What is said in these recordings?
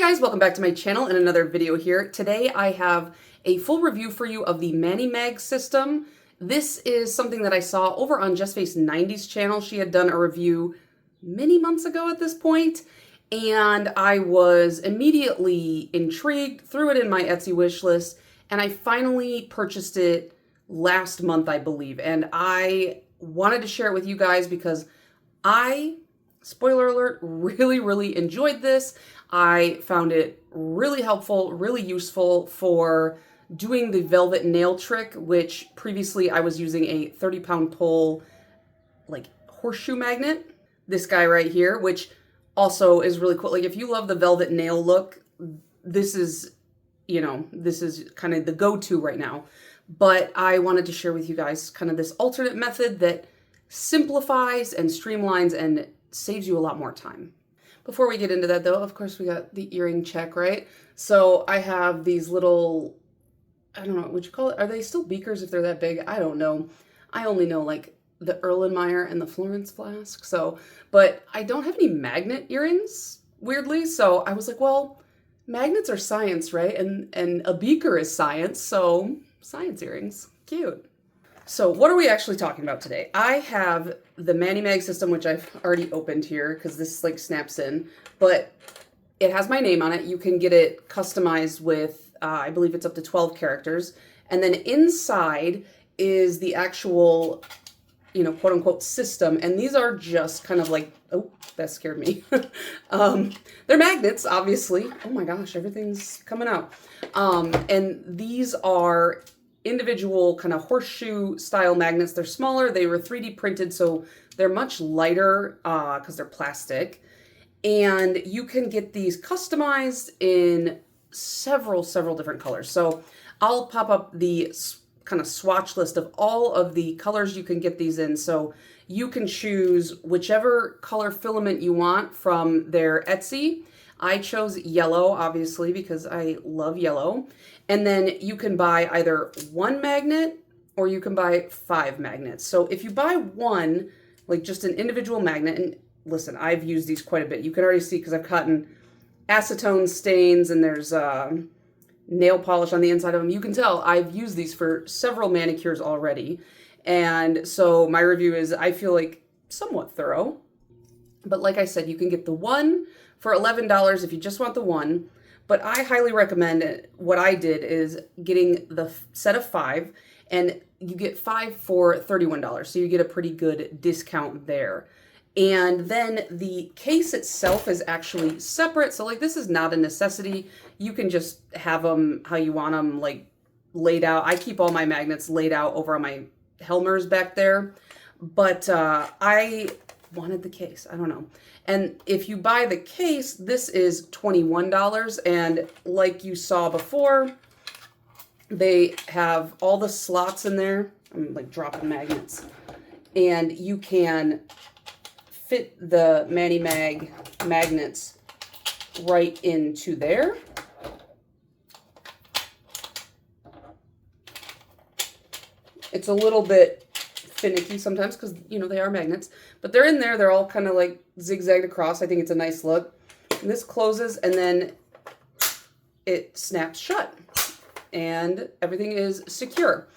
Guys, welcome back to my channel and another video here. Today I have a full review for you of the Mani Mag system. This is something that I saw over on Just Face 90's channel. She had done a review many months ago at this point, and I was immediately intrigued, threw it in my Etsy wish list, and I finally purchased it last month, I believe. And I wanted to share it with you guys because I, spoiler alert, really enjoyed this. I found it really helpful, really useful for doing the velvet nail trick, which previously I was using a 30-pound pole, like horseshoe magnet. This guy right here, which also is really cool. Like if you love the velvet nail look, this is, this is kind of the go-to right now. But I wanted to share with you guys kind of this alternate method that simplifies and streamlines and saves you a lot more time. Before we get into that though, of course we got the earring check, right? So I have these little, I don't know, what you call it? Are they still beakers if they're that big? I don't know. I only know like the Erlenmeyer and the Florence flask. So, but I don't have any magnet earrings, weirdly. So I was like, well, magnets are science, right? And a beaker is science. So science earrings, cute. So what are we actually talking about today? I have the Mani Mag system, which I've already opened here because this like snaps in, but it has my name on it. You can get it customized with, I believe it's up to 12 characters. And then inside is the actual, quote unquote system. And these are just kind of like, oh, that scared me. They're magnets, obviously. Oh my gosh, everything's coming out. And these are individual kind of horseshoe style magnets. They're smaller. They were 3D printed, so they're much lighter because they're plastic. And you can get these customized in several different colors. So I'll pop up the kind of swatch list of all of the colors you can get these in. So you can choose whichever color filament you want from their Etsy. I chose yellow, obviously, because I love yellow. And then you can buy either one magnet or you can buy 5 magnets. So if you buy one, like just an individual magnet, and listen, I've used these quite a bit. You can already see because I've gotten acetone stains and there's nail polish on the inside of them. You can tell I've used these for several manicures already. And so my review is, I feel like somewhat thorough. But like I said, you can get the one for $11 if you just want the one. But I highly recommend it. What I did is getting the set of 5, and you get 5 for $31. So you get a pretty good discount there. And then the case itself is actually separate. So like this is not a necessity. You can just have them how you want them, like laid out. I keep all my magnets laid out over on my Helmers back there. But I wanted the case. I don't know. And if you buy the case, this is $21. And like you saw before, they have all the slots in there. I'm like dropping magnets. And you can fit the Mani Mag magnets right into there. It's a little bit finicky sometimes because, they are magnets. But they're in there. They're all kind of like zigzagged across. I think it's a nice look. And this closes and then it snaps shut. And everything is secure.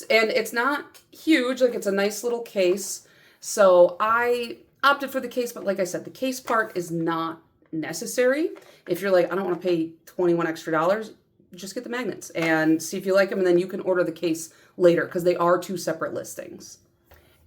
And it's not huge. Like it's a nice little case. So I opted for the case. But like I said, the case part is not necessary. If you're like, I don't want to pay $21 extra, just get the magnets and see if you like them. And then you can order the case later because they are 2 separate listings.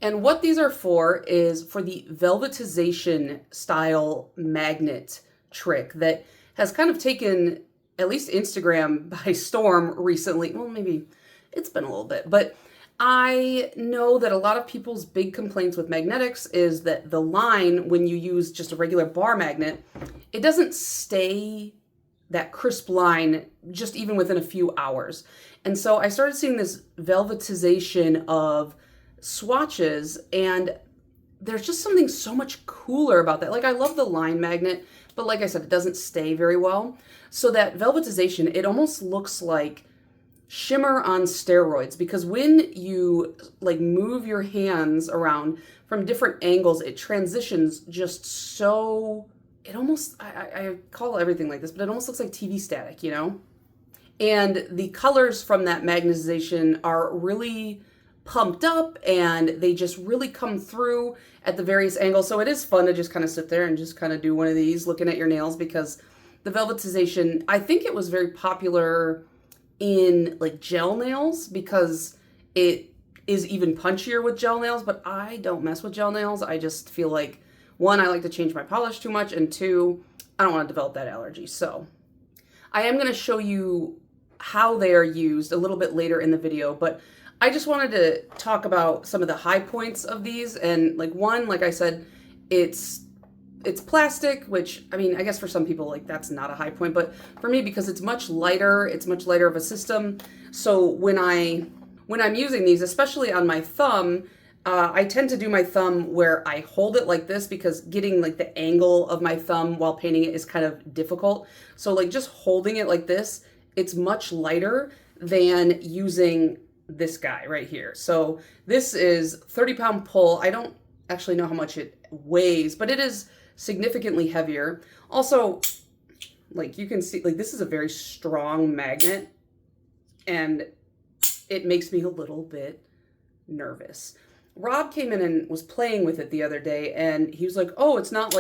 And what these are for is for the velvetization style magnet trick that has kind of taken at least Instagram by storm recently. Well, maybe it's been a little bit, but I know that a lot of people's big complaints with magnetics is that the line, when you use just a regular bar magnet, it doesn't stay that crisp line just even within a few hours. And so I started seeing this velvetization of swatches, and there's just something so much cooler about that. Like I love the line magnet, but like I said, it doesn't stay very well. So that velvetization, it almost looks like shimmer on steroids, because when you like move your hands around from different angles, it transitions just so it almost, I call everything like this, but it almost looks like TV static, you know? And the colors from that magnetization are really pumped up and they just really come through at the various angles. So it is fun to just kind of sit there and just kind of do one of these looking at your nails, because the velvetization, I think it was very popular in like gel nails because it is even punchier with gel nails, but I don't mess with gel nails. I just feel like, one, I like to change my polish too much, and two, I don't want to develop that allergy. So I am going to show you how they are used a little bit later in the video, but I just wanted to talk about some of the high points of these. And like one, like I said, it's plastic, which, I mean, I guess for some people, like, that's not a high point, but for me, because it's much lighter of a system. So when I'm using these, especially on my thumb, I tend to do my thumb where I hold it like this, because getting like the angle of my thumb while painting it is kind of difficult. So like just holding it like this, it's much lighter than using this guy right here. So this is 30-pound pull. I don't actually know how much it weighs, but it is significantly heavier. Also, like you can see, like this is a very strong magnet, and it makes me a little bit nervous. Rob came in and was playing with it the other day, and he was like, oh, it's not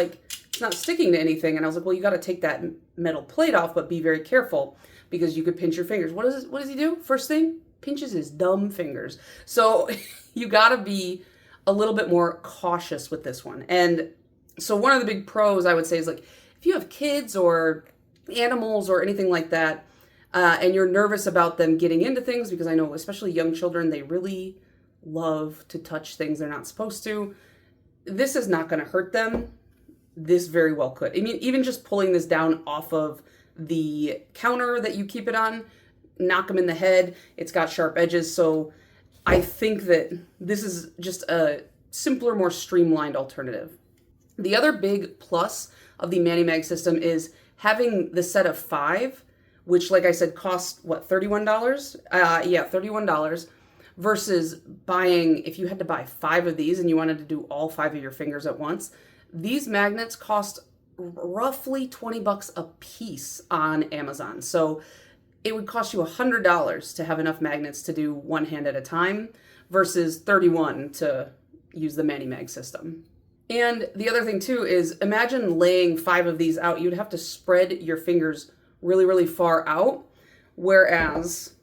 sticking to anything. And I was like, well, you got to take that metal plate off, but be very careful because you could pinch your fingers. What does he do? First thing, pinches his dumb fingers. So you got to be a little bit more cautious with this one. And so one of the big pros I would say is, like, if you have kids or animals or anything like that, and you're nervous about them getting into things, because I know especially young children, they really love to touch things they're not supposed to. This is not going to hurt them. This very well could. I mean, even just pulling this down off of the counter that you keep it on, knock them in the head. It's got sharp edges. So I think that this is just a simpler, more streamlined alternative. The other big plus of the ManiMag system is having the set of 5, which, like I said, cost what, $31? Yeah, $31, versus buying, if you had to buy 5 of these and you wanted to do all 5 of your fingers at once, these magnets cost roughly $20 a piece on Amazon. So it would cost you $100 to have enough magnets to do one hand at a time versus $31 to use the ManiMag system. And the other thing too is, imagine laying 5 of these out. You'd have to spread your fingers really, really far out. Whereas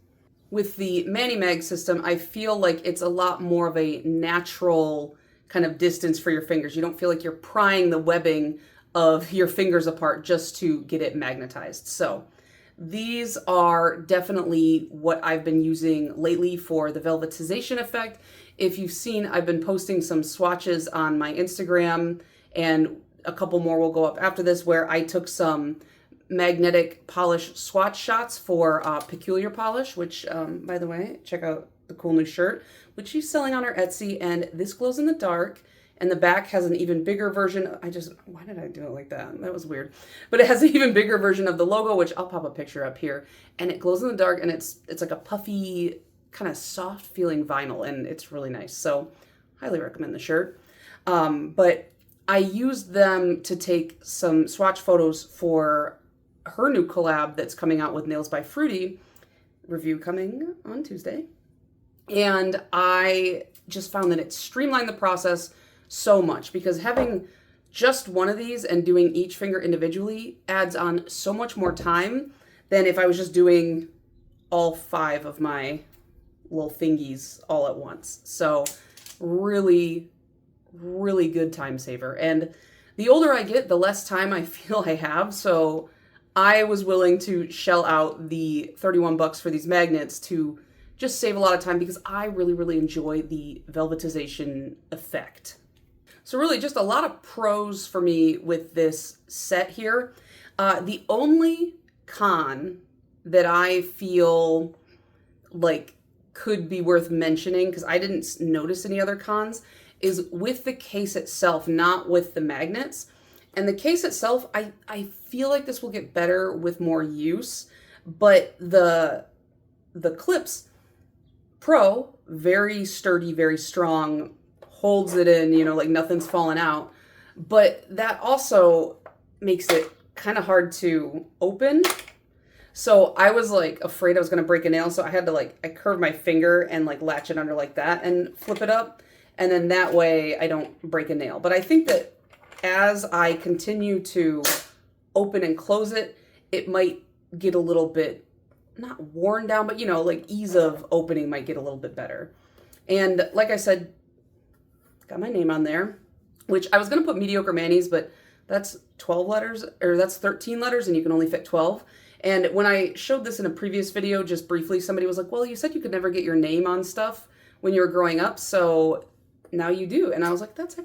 with the ManiMag system, I feel like it's a lot more of a natural kind of distance for your fingers. You don't feel like you're prying the webbing of your fingers apart just to get it magnetized. So these are definitely what I've been using lately for the velvetization effect. If you've seen, I've been posting some swatches on my Instagram, and a couple more will go up after this, where I took some magnetic polish swatch shots for Peculiar Polish, which, by the way, check out the cool new shirt, which she's selling on her Etsy, and this glows in the dark. And the back has an even bigger version. Why did I do it like that? That was weird. But it has an even bigger version of the logo, which I'll pop a picture up here. And it glows in the dark, and it's like a puffy, kind of soft feeling vinyl, and it's really nice. So highly recommend the shirt. But I used them to take some swatch photos for her new collab that's coming out with Nails by Fruity. Review coming on Tuesday. And I just found that it streamlined the process so much, because having just one of these and doing each finger individually adds on so much more time than if I was just doing all 5 of my little thingies all at once. So really, really good time saver. And the older I get, the less time I feel I have. So I was willing to shell out the $31 for these magnets to just save a lot of time, because I really, really enjoy the velvetization effect. So really just a lot of pros for me with this set here. The only con that I feel like could be worth mentioning, because I didn't notice any other cons, is with the case itself, not with the magnets. And the case itself, I feel like this will get better with more use, but the clips, very sturdy, very strong, holds it in, like nothing's falling out. But that also makes it kind of hard to open. So I was like afraid I was going to break a nail. So I had to like, I curve my finger and like latch it under like that and flip it up. And then that way I don't break a nail. But I think that as I continue to open and close it, it might get a little bit, not worn down, but you know, like ease of opening might get a little bit better. And like I said, got my name on there, which I was going to put mediocre Manny's, but that's 12 letters, or that's 13 letters, and you can only fit 12. And when I showed this in a previous video, just briefly, somebody was like, well, you said you could never get your name on stuff when you were growing up, so now you do. And I was like, that's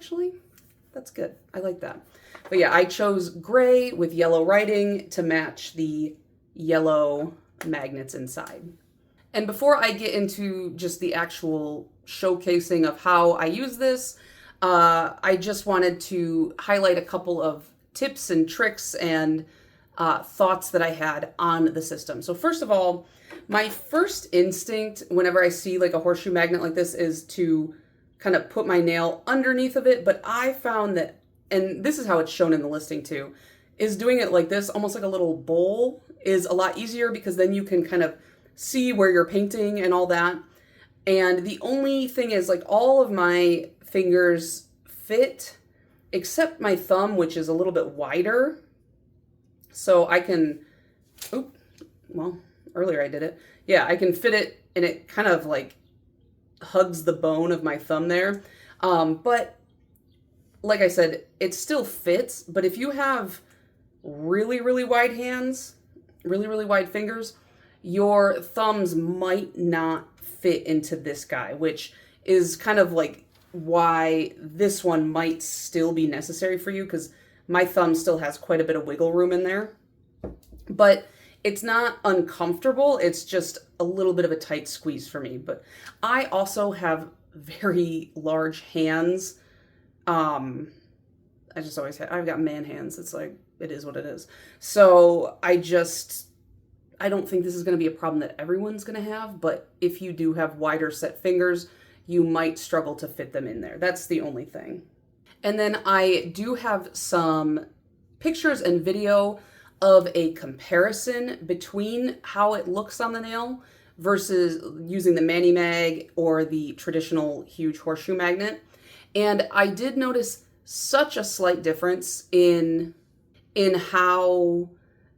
good. I like that. But yeah, I chose gray with yellow writing to match the yellow magnets inside. And before I get into just the actual showcasing of how I use this, I just wanted to highlight a couple of tips and tricks and thoughts that I had on the system. So first of all, my first instinct whenever I see like a horseshoe magnet like this is to kind of put my nail underneath of it. But I found that, and this is how it's shown in the listing too, is doing it like this, almost like a little bowl, is a lot easier because then you can kind of see where you're painting and all that. And the only thing is, like, all of my fingers fit except my thumb, which is a little bit wider. So I can, well, earlier I did it. Yeah, I can fit it and it kind of like hugs the bone of my thumb there. But like I said, it still fits. But if you have really, really wide hands, really, really wide fingers, your thumbs might not fit into this guy, which is kind of like why this one might still be necessary for you, because my thumb still has quite a bit of wiggle room in there. But it's not uncomfortable, it's just a little bit of a tight squeeze for me. But I also have very large hands. I just always have, I've got man hands. It's like, it is what it is. So I don't think this is going to be a problem that everyone's going to have, but if you do have wider set fingers, you might struggle to fit them in there. That's the only thing. And then I do have some pictures and video of a comparison between how it looks on the nail versus using the Mani Mag or the traditional huge horseshoe magnet. And I did notice such a slight difference in how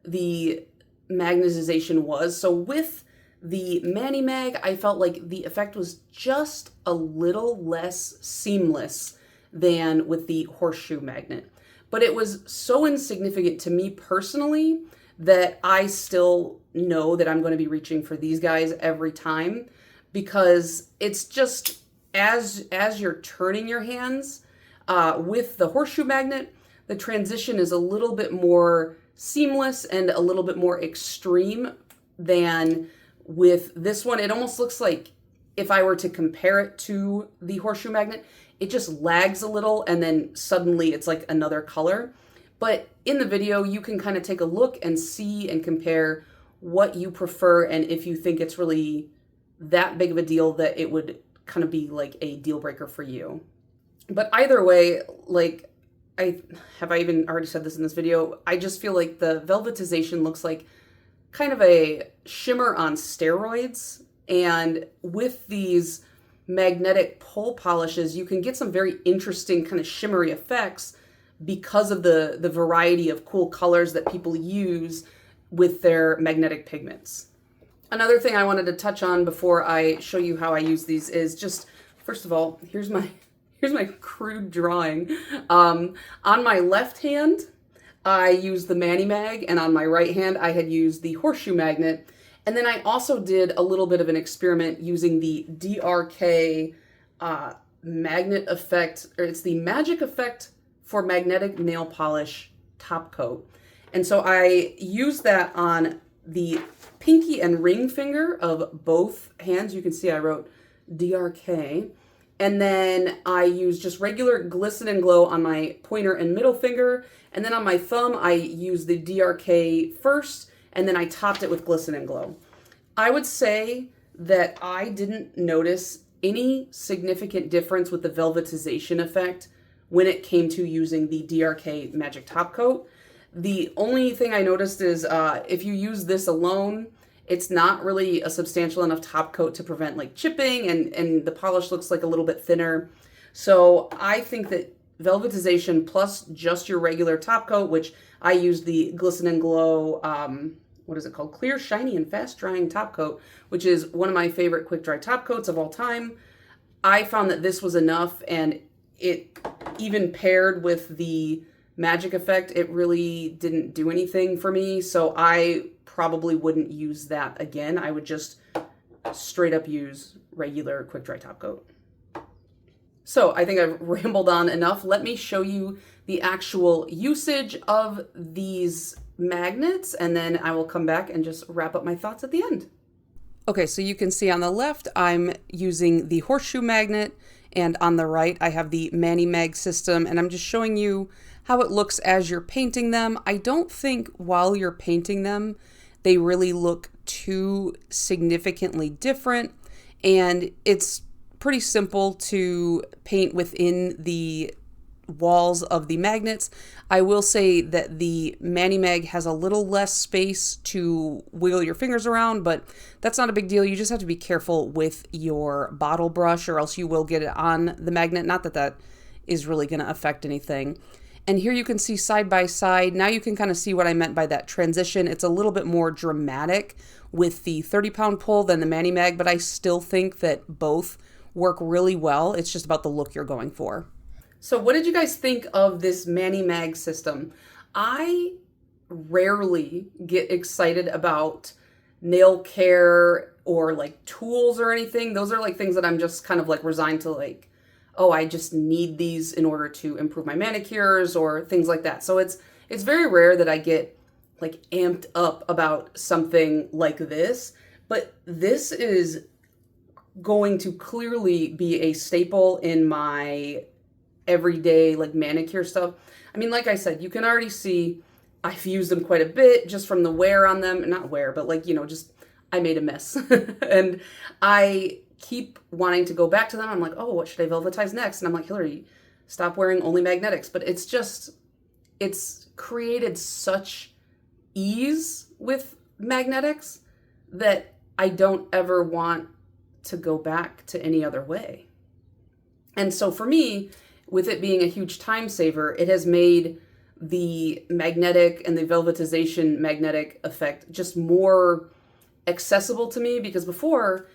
the magnetization was. So with the Mani Mag, I felt like the effect was just a little less seamless than with the horseshoe magnet. But it was so insignificant to me personally that I still know that I'm going to be reaching for these guys every time, because it's just as you're turning your hands with the horseshoe magnet, the transition is a little bit more seamless and a little bit more extreme than with this one. It almost looks like, if I were to compare it to the horseshoe magnet, it just lags a little and then suddenly it's like another color. But in the video, you can kind of take a look and see and compare what you prefer, and if you think it's really that big of a deal that it would kind of be like a deal breaker for you. But either way, like, I even already said this in this video, I just feel like the velvetization looks like kind of a shimmer on steroids. And with these magnetic pole polishes, you can get some very interesting kind of shimmery effects because of the variety of cool colors that people use with their magnetic pigments. Another thing I wanted to touch on before I show you how I use these is just, first of all, here's my crude drawing. On my left hand, I used the Mani Mag, and on my right hand, I had used the horseshoe magnet. And then I also did a little bit of an experiment using the DRK magnet effect, or it's the Magic Effect for Magnetic Nail Polish Top Coat. And so I used that on the pinky and ring finger of both hands. You can see I wrote DRK. And then I used just regular Glisten and Glow on my pointer and middle finger. And then on my thumb, I used the DRK first, and then I topped it with Glisten and Glow. I would say that I didn't notice any significant difference with the velvetization effect when it came to using the DRK Magic Top Coat. The only thing I noticed is if you use this alone, it's not really a substantial enough top coat to prevent like chipping, and the polish looks like a little bit thinner. So I think that velvetization plus just your regular top coat, which I use the Glisten and Glow, what is it called? Clear, Shiny, and Fast Drying Top Coat, which is one of my favorite quick dry top coats of all time. I found that this was enough, and it even paired with the magic effect, it really didn't do anything for me. So I probably wouldn't use that again. I would just straight up use regular quick dry top coat. So I think I've rambled on enough. Let me show you the actual usage of these magnets, and then I will come back and just wrap up my thoughts at the end. Okay, so you can see on the left, I'm using the horseshoe magnet, and on the right, I have the Mani Mag system, and I'm just showing you how it looks as you're painting them. I don't think while you're painting them, they really look too significantly different, and it's pretty simple to paint within the walls of the magnets. I will say that the Mani Mag has a little less space to wiggle your fingers around, but that's not a big deal. You just have to be careful with your bottle brush, or else you will get it on the magnet. Not that that is really going to affect anything. And here you can see side by side. Now you can kind of see what I meant by that transition. It's a little bit more dramatic with the 30-pound pull than the Mani Mag, but I still think that both work really well. It's just about the look you're going for. So what did you guys think of this Mani Mag system? I rarely get excited about nail care or like tools or anything. Those are like things that I'm just kind of like resigned to, like, oh, I just need these in order to improve my manicures or things like that. So it's very rare that I get like amped up about something like this, but this is going to clearly be a staple in my everyday like manicure stuff. I mean, like I said, you can already see I've used them quite a bit just from the wear on them. Not wear, but like, you know, just I made a mess. And I keep wanting to go back to them. I'm like, oh, what should I velvetize next? And I'm like, Hillary, stop wearing only magnetics. But it's just, it's created such ease with magnetics that I don't ever want to go back to any other way. And so for me, with it being a huge time saver, it has made the magnetic and the velvetization magnetic effect just more accessible to me, because before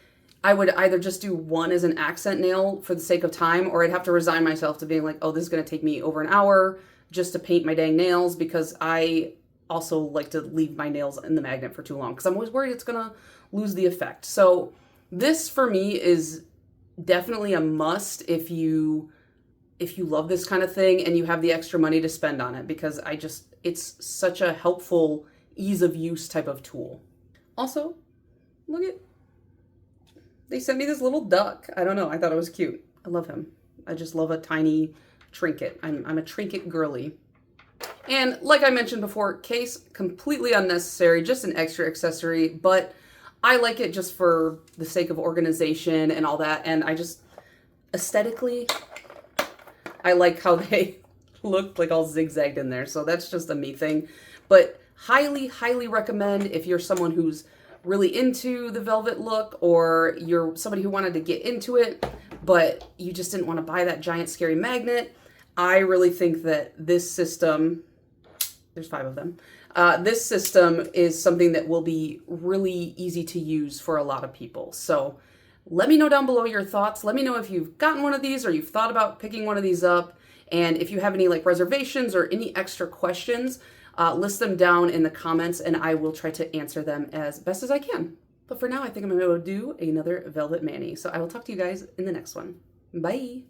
I would either just do one as an accent nail for the sake of time, or I'd have to resign myself to being like, oh, this is going to take me over an hour just to paint my dang nails, because I also like to leave my nails in the magnet for too long because I'm always worried it's going to lose the effect. So this for me is definitely a must if you love this kind of thing and you have the extra money to spend on it, because it's such a helpful ease of use type of tool. Also, look at, they sent me this little duck. I don't know, I thought it was cute. I love him. I just love a tiny trinket. I'm a trinket girly. And like I mentioned before, case completely unnecessary, just an extra accessory, but I like it just for the sake of organization and all that. And I just, aesthetically, I like how they look like all zigzagged in there. So that's just a me thing. But highly, highly recommend if you're someone who's really into the velvet look, or you're somebody who wanted to get into it, but you just didn't want to buy that giant scary magnet. I really think that this system, there's 5 of them, this system is something that will be really easy to use for a lot of people. So let me know down below your thoughts. Let me know if you've gotten one of these or you've thought about picking one of these up. And if you have any like reservations or any extra questions, list them down in the comments and I will try to answer them as best as I can. But for now, I think I'm going to go do another Velvet Mani. So I will talk to you guys in the next one. Bye.